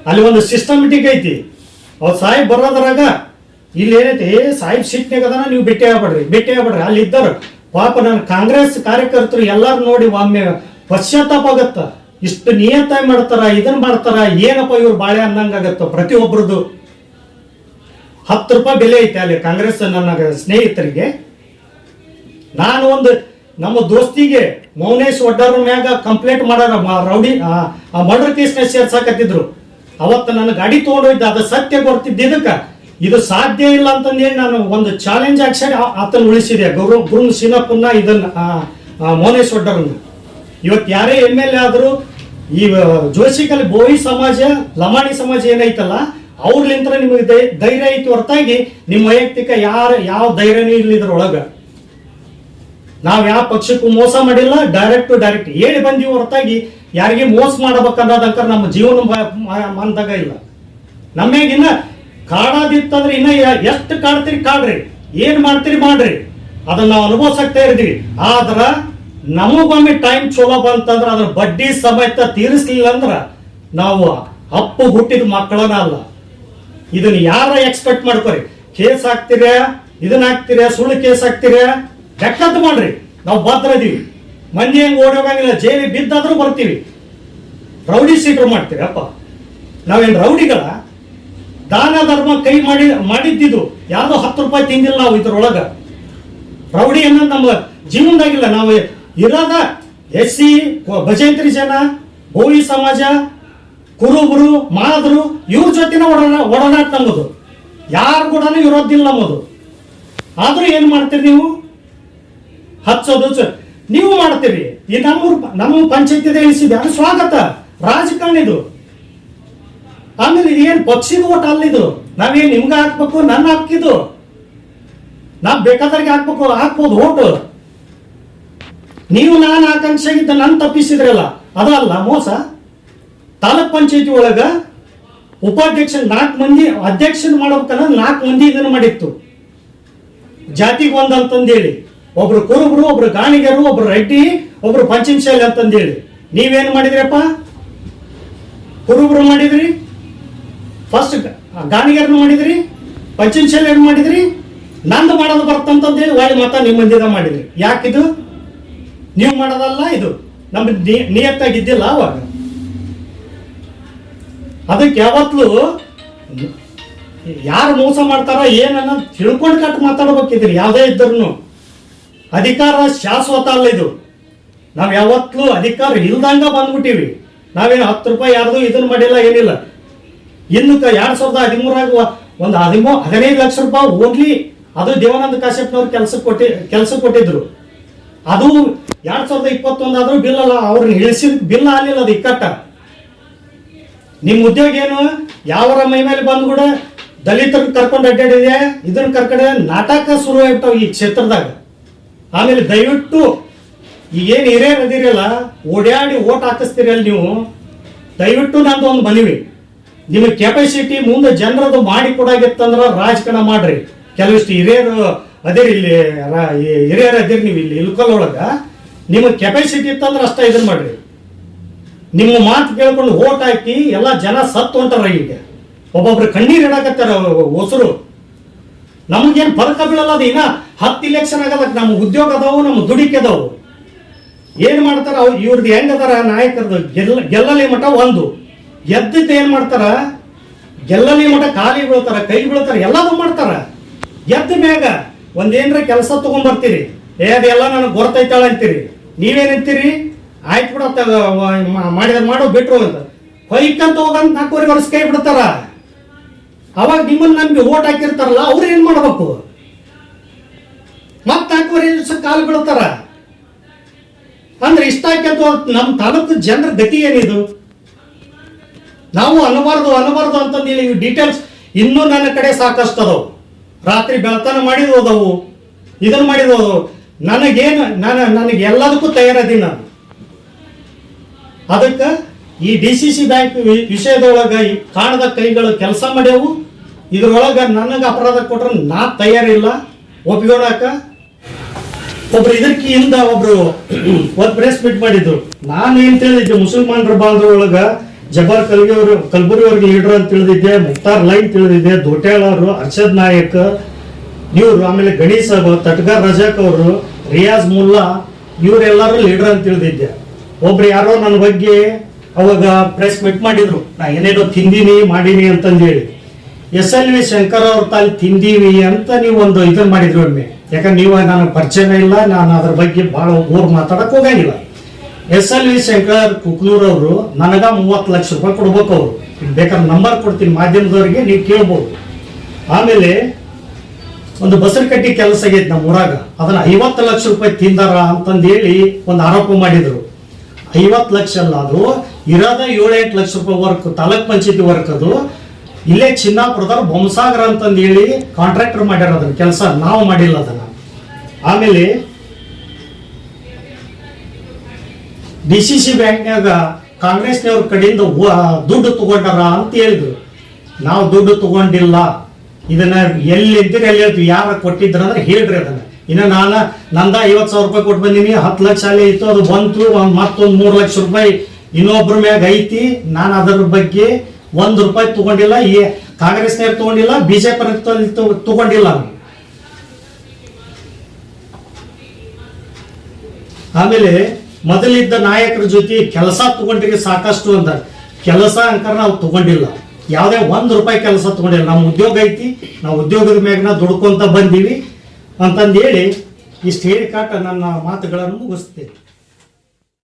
ಅಲ್ಲಿ ಒಂದು ಸಿಸ್ಟಮೆಟಿಕ್ ಐತಿ. ಅವ್ರು ಸಾಹೇಬ್ ಬರೋದ್ರಾಗ ಇಲ್ಲಿ ಏನೈತಿ, ಸಾಹೇಬ್ ಸಿಟ್ನಾಗ ಅದನ್ನ ನೀವು ಭೇಟಿ ಆಗ್ಬೇಡ್ರಿ ಅಲ್ಲಿ ಇದ್ದರು. ಪಾಪ ನನ್ನ ಕಾಂಗ್ರೆಸ್ ಕಾರ್ಯಕರ್ತರು ಎಲ್ಲಾರು ನೋಡಿ ಒಮ್ಮೆ ಪಶ್ಚಾತ್ತಾಪ ಆಗತ್ತ. ಇಷ್ಟು ನಿಯತ್ತಾಗಿ ಮಾಡ್ತಾರ, ಇದನ್ನ ಮಾಡ್ತಾರ, ಏನಪ್ಪ ಇವ್ರು ಬಾಳೆ ಅನ್ನಂಗಾಗತ್ತ. ಪ್ರತಿಯೊಬ್ಬರದು 10 ರೂಪಾಯಿ ಬೆಲೆ ಐತೆ ಅಲ್ಲಿ ಕಾಂಗ್ರೆಸ್ ನನ್ನ ಸ್ನೇಹಿತರಿಗೆ. ನಾನು ಒಂದು ನಮ್ಮ ದೋಸ್ತಿಗೆ ಮೌನೇಶ್ ಒಡ್ಡಾರ ಮ್ಯಾಗ ಕಂಪ್ಲೇಂಟ್ ಮಾಡಾರ, ರೌಡಿ ಮರ್ಡರ್ ಕೇಸ್ನ ಸೇರ್ಸಾಕತ್ತಿದ್ರು. ಅವತ್ತು ನನ್ನ ಗಾಡಿ ತಗೊಂಡೋಯ್ತು, ಅದು ಸತ್ಯ ಗೊತ್ತಿದ್ದಕ್ಕ ಇದು ಸಾಧ್ಯ ಇಲ್ಲ ಅಂತಂದೇಳಿ ನಾನು ಒಂದು ಚಾಲೆಂಜ್ ಆಕ್ಷನ್ ಆತನ ಉಳಿಸಿದೆ. ಗುರು ಸಿನಪ್ಪನ್ನ ಇದನ್ನ ಮೌನೇಶ್ ಒಡ್ಡರನ್ನ. ಇವತ್ತು ಯಾರೇ MLA ಆದರೂ ಈ ಜೋಶಿಕಲ್ ಬೋವಿ ಸಮಾಜ, ಲಮಾಣಿ ಸಮಾಜ ಏನೈತಲ್ಲ ಅವ್ರಲಿಂತ ನಿಮಗೆ ಧೈರ್ಯ ಐತಿ ಹೊರತಾಗಿ ನಿಮ್ಮ ವೈಯಕ್ತಿಕ ಯಾವ ಧೈರ್ಯನೂ ಇಲ್ಲ ಇದ್ರೊಳಗ. ನಾವ್ ಯಾವ ಪಕ್ಷಕ್ಕೂ ಮೋಸ ಮಾಡಿಲ್ಲ, ಡೈರೆಕ್ಟ್ ಹೇಳಿ ಬಂದೀವಿ ಹೊರತಾಗಿ ಯಾರಿಗೆ ಮೋಸ ಮಾಡಬೇಕನ್ನೋದಂಕ ನಮ್ಮ ಜೀವನ ಮಂದಾಗ ಇಲ್ಲ. ನಮ್ಮೇಗಿನ್ನ ಕಾಡೋದಿತ್ತಂದ್ರೆ ಇನ್ನ ಎಷ್ಟು ಕಾಡ್ತೀರಿ ಕಾಡ್ರಿ, ಏನ್ ಮಾಡ್ತೀರಿ ಮಾಡ್ರಿ, ಅದನ್ನ ನಾವು ಅನುಭವಿಸಕ್ತಾ ಇರ್ತೀವಿ. ಆದ್ರ ನಮಗೊಮ್ಮೆ ಟೈಮ್ ಚಲೋ ಬಂತಂದ್ರ ಅದ್ರ ಬಡ್ಡಿ ಸಮೇತ ತೀರಿಸ್ಲಿಲ್ಲ ಅಂದ್ರ ನಾವು ಅಪ್ಪು ಹುಟ್ಟಿದ ಮಕ್ಕಳನ್ನ ಅಲ್ಲ. ಇದನ್ನ ಯಾರ ಎಕ್ಸ್ಪೆಕ್ಟ್ ಮಾಡ್ಕೊರಿ. ಕೇಸ್ ಹಾಕ್ತೀರ, ಇದನ್ನ ಹಾಕ್ತೀರ, ಸುಳ್ಳು ಕೇಸ್ ಹಾಕ್ತೀರ, ಬೆಕ್ಕಂತ ಮಾಡ್ರಿ. ನಾವು ಭದ್ರದೀವಿ, ಮಂದಿ ಹೆಂಗ್ ಓಡೋಗಂಗಿಲ್ಲ, ಜೈಲಿಗೆ ಬಿದ್ದಾದ್ರೂ ಬರ್ತೀವಿ. ರೌಡಿ ಸೀಟ್ರು ಮಾಡ್ತೀವಿ ಅಪ್ಪ, ನಾವೇನ್ ರೌಡಿಗಳ? ದಾನ ಧರ್ಮ ಕೈ ಮಾಡಿದ್ದಿದ್ದು ಯಾವ್ದೋ 10 ರೂಪಾಯಿ ತಿಂದಿಲ್ಲ ನಾವು ಇದ್ರೊಳಗ. ರೌಡಿ ಅನ್ನೋದು ನಮ್ಮ ಜೀವನದಾಗಿಲ್ಲ. ನಾವು ಇರೋದ SC ಭಜಂತ್ರಿ ಜನ, ಬೋವಿ ಸಮಾಜ, ಕುರುಬರು, ಮಾದರು, ಇವ್ರ ಜೊತೆನ ಒಡನಾಟ ನಮ್ಮದು. ಯಾರು ಕೂಡ ಇರೋದಿಲ್ಲ ನಮ್ಮದು. ಆದ್ರೂ ಏನ್ ಮಾಡ್ತೀರಿ ನೀವು? ಹಚ್ಚೋದು ನೀವು ಮಾಡ್ತೀರಿ. ಈ ನಮ್ಮ ಪಂಚಾಯತಿ ಇಳಿಸಿದೆ, ಅದು ಸ್ವಾಗತ, ರಾಜಕಾರಣಿದು. ಆಮೇಲೆ ಇದೇನ್ ಪಕ್ಷಿದ ಓಟ್ ಅಲ್ಲಿದು. ನಾವೇನ್ ನಿಮ್ಗೆ ಹಾಕ್ಬೇಕು, ನನ್ನ ಹಾಕಿದ್ದು ನಾವ್ ಬೇಕಾದ್ರಿಗೆ ಹಾಕ್ಬೋದು ಓಟು. ನೀವು ನಾನು ಆಕಾಂಕ್ಷೆ ಆಗಿದ್ದ ನನ್ನ ತಪ್ಪಿಸಿದ್ರಲ್ಲ, ಅದಲ್ಲ ಮೋಸ. ತಾಲೂಕ್ ಪಂಚಾಯತಿ ಒಳಗ ಉಪಾಧ್ಯಕ್ಷ 4 ಮಂದಿ ಅಧ್ಯಕ್ಷನ್ ಮಾಡ್ಬೇಕನ್ನ 4 ಮಂದಿ ಇದನ್ನ ಮಾಡಿತ್ತು. ಜಾತಿಗೆ ಒಂದ್ ಅಂತಂದೇಳಿ, ಒಬ್ರು ಕುರುಬರು, ಒಬ್ರು ಗಾಣಿಗರು, ಒಬ್ರು ರೆಡ್ಡಿ, ಒಬ್ರು ಪಂಚಮಶಾಲಿ ಅಂತಂದೇಳಿ. ನೀವೇನ್ ಮಾಡಿದ್ರಪ್ಪ? ಕುರುಬರು ಮಾಡಿದ್ರಿ, ಫಸ್ಟ್ ಗಾಣಿಗರನ್ನು ಮಾಡಿದ್ರಿ, ಪಂಚಮಶಾಲಿ ಮಾಡಿದ್ರಿ, ನಂದು ಮಾಡೋದು ಬರ್ತಂತಂದೇಳಿ ಒಳ್ಳೆ ಮತ ನಿಮ್ಮ ಮಂದಿದ ಮಾಡಿದ್ರಿ. ಯಾಕಿದು ನೀವು ಮಾಡೋದಲ್ಲ, ಇದು ನಮ್ ನಿಯತ್ತಾಗಿದ್ದಿಲ್ಲ ಅವಾಗ. ಅದಕ್ಕೆ ಯಾವತ್ಲು ಯಾರು ಮೋಸ ಮಾಡ್ತಾರ ಏನನ್ನ ತಿಳ್ಕೊಂಡು ಕಟ್ಟು ಮಾತಾಡ್ಬೇಕಿದ್ರಿ. ಯಾವುದೇ ಇದ್ರೂ ಅಧಿಕಾರ ಶಾಶ್ವತ ಅಲ್ಲ. ಇದು ನಾವ್ ಯಾವತ್ಲೂ ಅಧಿಕಾರ ಇಲ್ದಂಗ ಬಂದ್ಬಿಟ್ಟಿವಿ. ನಾವೇನು 10 ರೂಪಾಯಿ ಯಾರ್ದು ಇದನ್ನ ಮಾಡಿಲ್ಲ, ಏನಿಲ್ಲ. ಇನ್ನು 2013 ಒಂದು 15 ಲಕ್ಷ ರೂಪಾಯಿ ಓನ್ಲಿ ಅದು ದೇವಾನಂದ ಕಾಶ್ಯಪ್ನವ್ರು ಕೆಲಸ ಕೊಟ್ಟಿದ್ರು. ಅದು 2021 ಆದ್ರೂ ಬಿಲ್ ಅಲ್ಲ, ಅವ್ರನ್ನ ಇಳಿಸಿದ ಬಿಲ್ ಆಗಲಿಲ್ಲ. ಅದು ಇಕ್ಕಟ್ಟ. ನಿಮ್ ಉದ್ಯೋಗ ಏನು? ಯಾವರ ಮೈ ಮೇಲೆ ಬಂದ್ ಕೂಡ ದಲಿತರನ್ನ ಕರ್ಕೊಂಡು ಅಡ್ಡಾಡಿದೆ, ಇದನ್ನ ಕರ್ಕಡೆ ನಾಟಕ ಶುರು ಆಗ್ತಾವ ಈ ಕ್ಷೇತ್ರದಾಗ. ಆಮೇಲೆ ದಯವಿಟ್ಟು ಈಗೇನು ಹಿರಿಯರು ಅದಿರಲ್ಲ, ಓಡಾಡಿ ಓಟ್ ಹಾಕಿಸ್ತೀರಲ್ಲ ನೀವು, ದಯವಿಟ್ಟು ನಂದು ಒಂದು ಮನವಿ, ನಿಮ್ಮ ಕೆಪಾಸಿಟಿ ಮುಂದೆ ಜನರದು ಮಾಡಿ ಕೊಡಾಗಿತ್ತಂದ್ರ ರಾಜಕಾರಣ ಮಾಡ್ರಿ. ಕೆಲವಿಷ್ಟು ಹಿರಿಯರು ಅದಿರಿ, ಇಲ್ಲಿ ಹಿರಿಯರು ಅದಿರಿ, ನೀವು ಇಲ್ಲಿ ಇಲ್ಕಲ್ ಒಳಗ ನಿಮ್ಮ ಕೆಪಾಸಿಟಿ ಇತ್ತಂದ್ರೆ ಅಷ್ಟ ಇದನ್ನ ಮಾಡ್ರಿ. ನಿಮ್ಮ ಮಾತು ಕೇಳ್ಕೊಂಡು ಓಟ್ ಹಾಕಿ ಎಲ್ಲ ಜನ ಸತ್ತು ಹೊಂಟಾರ. ಈಗ ಒಬ್ಬೊಬ್ರು ಕಣ್ಣೀರ್ ಇಡಾಕತ್ತಾರ ಹೊಸರು. ನಮಗೇನು ಫರಕ ಬೀಳಲ್ಲ. ಅದು ಇನ್ನ 10 ಇಲೆಕ್ಷನ್ ಆಗದಕ್ಕೆ ನಮ್ಮ ಉದ್ಯೋಗ ಅದಾವು, ನಮ್ಮ ದುಡಿಕೆ ಅದಾವು. ಏನ್ ಮಾಡ್ತಾರ ಇವ್ರದ್ದು ಹೆಂಗದಾರ ನಾಯಕರದು ಗೆಲ್ಲಲಿ ಮಠ ಒಂದು ಎದ್ದಿದ್ದ ಏನ್ ಮಾಡ್ತಾರ, ಗೆಲ್ಲಲಿ ಮಠ ಕಾಲಿ ಬೀಳ್ತಾರ, ಕೈ ಬೀಳ್ತಾರ, ಎಲ್ಲದೂ ಮಾಡ್ತಾರ. ಎದ್ದ ಮ್ಯಾಗ ಒಂದೇನ್ರ ಕೆಲಸ ತಗೊಂಡ್ಬರ್ತೀರಿ, ಅದೆಲ್ಲ ನನಗೆ ಗೊತ್ತೈತಾಳ ಅಂತೀರಿ. ನೀವೇನಂತೀರಿ? ಆಯ್ತು ಬಿಡತ್ತ, ಮಾಡಿದ್ರೆ ಮಾಡೋ ಬಿಟ್ರು ಅಂತ ಹೊಯ್ಕಂತ ಹೋಗಂತ 4 ವರ್ಷ ಕೈ ಬಿಡ್ತಾರ. ಅವಾಗ ನಿಮ್ಮನ್ನ ನಮ್ಗೆ ಓಟ್ ಹಾಕಿರ್ತಾರಲ್ಲ, ಅವ್ರು ಏನ್ ಮಾಡ್ಬೇಕು? ಮತ್ 4 ವರ್ಷ ಕಾಲು ಬೀಳ್ತಾರ ಅಂದ್ರೆ ಇಷ್ಟ ಹಾಕ್ಯಂತ ನಮ್ಮ ತಾಲೂಕು ಜನರ ಗತಿ ಏನಿದು? ನಾವು ಅನ್ನಬಾರ್ದು ಅಂತಂದೇಳಿ ಡೀಟೇಲ್ಸ್ ಇನ್ನೂ ನನ್ನ ಕಡೆ ಸಾಕಷ್ಟು ಅದಾವು. ರಾತ್ರಿ ಬೆಳತನ ಮಾಡಿದ್ವು ಅದಾವು, ಇದನ್ನ ಮಾಡಿದ್ವು ಅದಾವು. ನನಗೆ ಎಲ್ಲದಕ್ಕೂ ತಯಾರದೀನಿ ನಾನು. ಅದಕ್ಕೆ ಈ DCC ಬ್ಯಾಂಕ್ ವಿಷಯದೊಳಗ ಈ ಕಾಣದ ಕೈಗಳು ಕೆಲಸ ಮಾಡ್ಯಾವು. ಇದ್ರೊಳಗ ನನಗೆ ಅಪರಾಧ ಕೊಟ್ರೆ ನಾ ತಯಾರಿಲ್ಲ ಒಪ್ಪಿಕೊಡಾಕ. ಒಬ್ರು ಇದಕ್ಕಿಂದ ಒಬ್ರು ಒಂದು ಪ್ರೆಸ್ ಮೀಟ್ ಮಾಡಿದ್ರು. ನಾನು ಏನ್ ಹೇಳಿದ್ದೆ, ಮುಸಲ್ಮಾನರ ಬಾಂಧವೊಳಗ ಜಬ್ಬಾರ್ ಕಲ್ಬುರ್ಗಿ ಅವ್ರಿಗೆ ಲೀಡರ್ ಅಂತ ತಿಳಿದಿದ್ದೆ, ಮುಕ್ತಾರ್ ಲೈನ್ ತಿಳಿದಿದ್ದೆ, ದೋಟ್ಯಾಳ ಅವರು, ಅರ್ಷದ್ ನಾಯಕ್ ಇವರು, ಆಮೇಲೆ ಗಣೇಶ್ ಸಾಬ್, ತಟ್ಗಾರ್ ರಜಾಕ್ ಅವರು, ರಿಯಾಜ್ ಮುಲ್ಲಾ ಇವರೆಲ್ಲರೂ ಲೀಡರ್ ಅಂತ ತಿಳಿದಿದ್ದೆ. ಒಬ್ರು ಯಾರೋ ನನ್ನ ಬಗ್ಗೆ ಅವಾಗ ಪ್ರೆಸ್ ಮೀಟ್ ಮಾಡಿದ್ರು, ನಾ ಏನೇನೋ ತಿಂದೀನಿ ಮಾಡೀನಿ ಅಂತಂದೇಳಿ. SLV ಶಂಕರ್ ಅವ್ರ ತಾಲಿ ತಿಂದೀವಿ ಅಂತ ನೀವು ಒಂದು ಇದನ್ನ ಮಾಡಿದ್ರು ಒಮ್ಮೆ. ಯಾಕಂದ್ರೆ ನೀವು ನನಗೆ ಪರಿಚಯ ಇಲ್ಲ, ನಾನು ಅದ್ರ ಬಗ್ಗೆ ಭಾಳ ಊರ್ ಮಾತಾಡಕ್ ಹೋಗಂಗಿಲ್ಲ. SLV ಶಂಕರ್ ಕುಕ್ನೂರ್ ಅವರು ನನಗ 30 ಲಕ್ಷ ರೂಪಾಯಿ ಕೊಡ್ಬೇಕು. ಅವರು ಬೇಕಾದ್ರೆ ನಂಬರ್ ಕೊಡ್ತೀನಿ ಮಾಧ್ಯಮದವ್ರಿಗೆ, ನೀವು ಕೇಳ್ಬೋದು. ಆಮೇಲೆ ಒಂದು ಬಸರಕಟ್ಟಿ ಕೆಲಸ ಆಗೈತೆ ನಮ್ಮ ಊರಾಗ, ಅದನ್ನ 50 ಲಕ್ಷ ರೂಪಾಯಿ ತಿಂದಾರ ಅಂತಂದೇಳಿ ಒಂದು ಆರೋಪ ಮಾಡಿದ್ರು. 50 ಲಕ್ಷ ಅಲ್ಲ, ಅದು ಇರೋದ 7-8 ಲಕ್ಷ ರೂಪಾಯಿ ವರ್ಕ್, ತಾಲೂಕ್ ಪಂಚಾಯತಿ ವರ್ಕ್. ಅದು ಇಲ್ಲೇ ಚಿನ್ನಾಪುರದವ್ರ ಬೊಮ್ಮಸಾಗರ ಅಂತಂದೇಳಿ ಕಾಂಟ್ರಾಕ್ಟರ್ ಮಾಡ್ಯಾರ ಅದನ್ನ ಕೆಲಸ, ನಾವು ಮಾಡಿಲ್ಲ ಅದನ್ನ. ಆಮೇಲೆ DCC ಬ್ಯಾಂಕ್ನಾಗ ಕಾಂಗ್ರೆಸ್ನವ್ರ ಕಡೆಯಿಂದ ದುಡ್ಡು ತಗೊಂಡಾರ ಅಂತ ಹೇಳಿದ್ರು. ನಾವು ದುಡ್ಡು ತಗೊಂಡಿಲ್ಲ, ಇದನ್ನ ಎಲ್ಲಿ ಇದ್ದೀರಿ ಎಲ್ಲಿ ಹೇಳ್ತೀವಿ, ಯಾರ ಕೊಟ್ಟಿದ್ರ ಅಂದ್ರೆ ಹೇಳ್ರಿ ಅದನ್ನ. ಇನ್ನು ನಂದ 50,000 ರೂಪಾಯಿ ಕೊಟ್ಟು ಬಂದೀನಿ, 10 ಲಕ್ಷ ಅಲ್ಲೇ ಇತ್ತು, ಅದು ಬಂತು, ಮತ್ತೊಂದು 3 ಲಕ್ಷ ರೂಪಾಯಿ ಇನ್ನೊಬ್ರ ಮ್ಯಾಗ ಐತಿ. ನಾನು ಅದರ ಬಗ್ಗೆ 1 ರೂಪಾಯಿ ತಗೊಂಡಿಲ್ಲ, ಈ ಕಾಂಗ್ರೆಸ್ನವ್ರು ತಗೊಂಡಿಲ್ಲ, BJP ತಗೊಂಡಿಲ್ಲ. ಆಮೇಲೆ ಮೊದಲಿದ್ದ ನಾಯಕರ ಜೊತೆ ಕೆಲಸ ತಗೊಂಡ್ರಿಗೆ ಸಾಕಷ್ಟು ಅಂತ, ಕೆಲಸ ಅಂಕರ್ ನಾವು ತಗೊಂಡಿಲ್ಲ, ಯಾವುದೇ 1 ರೂಪಾಯಿ ಕೆಲಸ ತಗೊಂಡಿಲ್ಲ. ನಮ್ಮ ಉದ್ಯೋಗ ಐತಿ, ನಾವು ಉದ್ಯೋಗದ ಮ್ಯಾಗ ದುಡ್ಕೊಂತ ಬಂದೀವಿ ಅಂತಂದು ಹೇಳಿ ಇಷ್ಟು ಹೇಳಿ ಕಾಟ ನನ್ನ ಮಾತುಗಳನ್ನು ಮುಗಿಸ್ತೇನೆ.